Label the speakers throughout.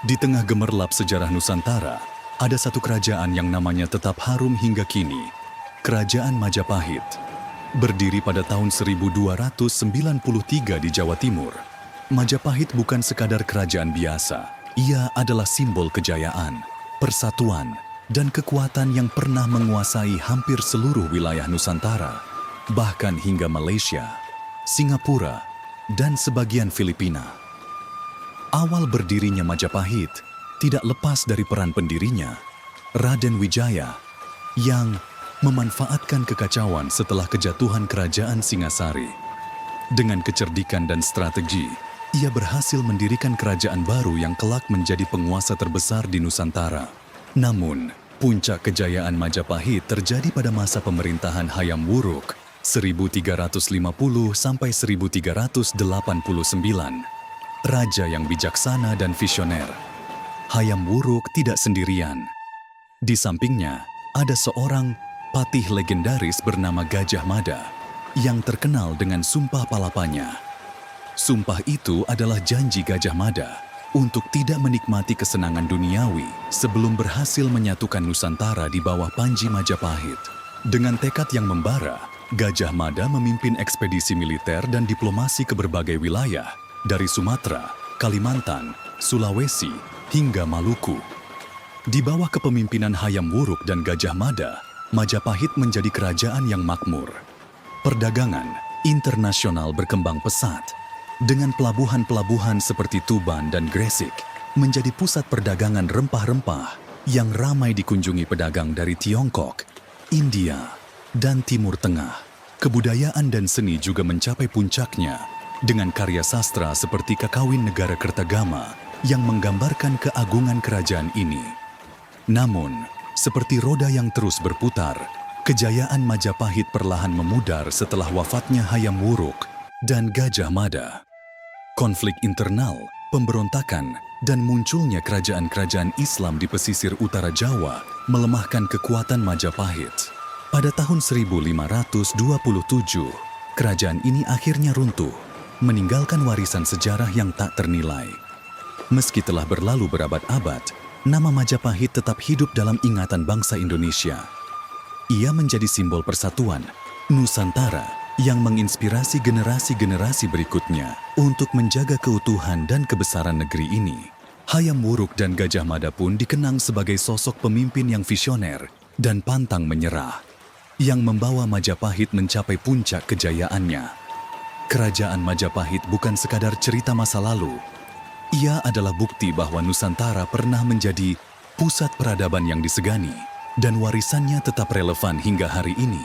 Speaker 1: Di tengah gemerlap sejarah Nusantara, ada satu kerajaan yang namanya tetap harum hingga kini, Kerajaan Majapahit. Berdiri pada tahun 1293 di Jawa Timur, Majapahit bukan sekadar kerajaan biasa. Ia adalah simbol kejayaan, persatuan, dan kekuatan yang pernah menguasai hampir seluruh wilayah Nusantara, bahkan hingga Malaysia, Singapura, dan sebagian Filipina. Awal berdirinya Majapahit tidak lepas dari peran pendirinya, Raden Wijaya, yang memanfaatkan kekacauan setelah kejatuhan Kerajaan Singasari. Dengan kecerdikan dan strategi, ia berhasil mendirikan kerajaan baru yang kelak menjadi penguasa terbesar di Nusantara. Namun, puncak kejayaan Majapahit terjadi pada masa pemerintahan Hayam Wuruk 1350 sampai 1389. Raja yang bijaksana dan visioner. Hayam Wuruk tidak sendirian. Di sampingnya, ada seorang patih legendaris bernama Gajah Mada yang terkenal dengan sumpah palapanya. Sumpah itu adalah janji Gajah Mada untuk tidak menikmati kesenangan duniawi sebelum berhasil menyatukan Nusantara di bawah Panji Majapahit. Dengan tekad yang membara, Gajah Mada memimpin ekspedisi militer dan diplomasi ke berbagai wilayah, dari Sumatera, Kalimantan, Sulawesi, hingga Maluku. Di bawah kepemimpinan Hayam Wuruk dan Gajah Mada, Majapahit menjadi kerajaan yang makmur. Perdagangan internasional berkembang pesat, dengan pelabuhan-pelabuhan seperti Tuban dan Gresik menjadi pusat perdagangan rempah-rempah yang ramai dikunjungi pedagang dari Tiongkok, India, dan Timur Tengah. Kebudayaan dan seni juga mencapai puncaknya dengan karya sastra seperti Kakawin Negara Kertagama yang menggambarkan keagungan kerajaan ini. Namun, seperti roda yang terus berputar, kejayaan Majapahit perlahan memudar setelah wafatnya Hayam Wuruk dan Gajah Mada. Konflik internal, pemberontakan, dan munculnya kerajaan-kerajaan Islam di pesisir utara Jawa melemahkan kekuatan Majapahit. Pada tahun 1527, kerajaan ini akhirnya runtuh, meninggalkan warisan sejarah yang tak ternilai. Meski telah berlalu berabad-abad, nama Majapahit tetap hidup dalam ingatan bangsa Indonesia. Ia menjadi simbol persatuan Nusantara yang menginspirasi generasi-generasi berikutnya untuk menjaga keutuhan dan kebesaran negeri ini. Hayam Wuruk dan Gajah Mada pun dikenang sebagai sosok pemimpin yang visioner dan pantang menyerah, yang membawa Majapahit mencapai puncak kejayaannya. Kerajaan Majapahit bukan sekadar cerita masa lalu. Ia adalah bukti bahwa Nusantara pernah menjadi pusat peradaban yang disegani dan warisannya tetap relevan hingga hari ini.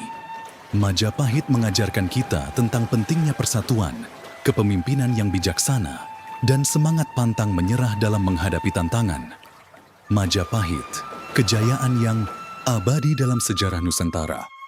Speaker 1: Majapahit mengajarkan kita tentang pentingnya persatuan, kepemimpinan yang bijaksana, dan semangat pantang menyerah dalam menghadapi tantangan. Majapahit, kejayaan yang abadi dalam sejarah Nusantara.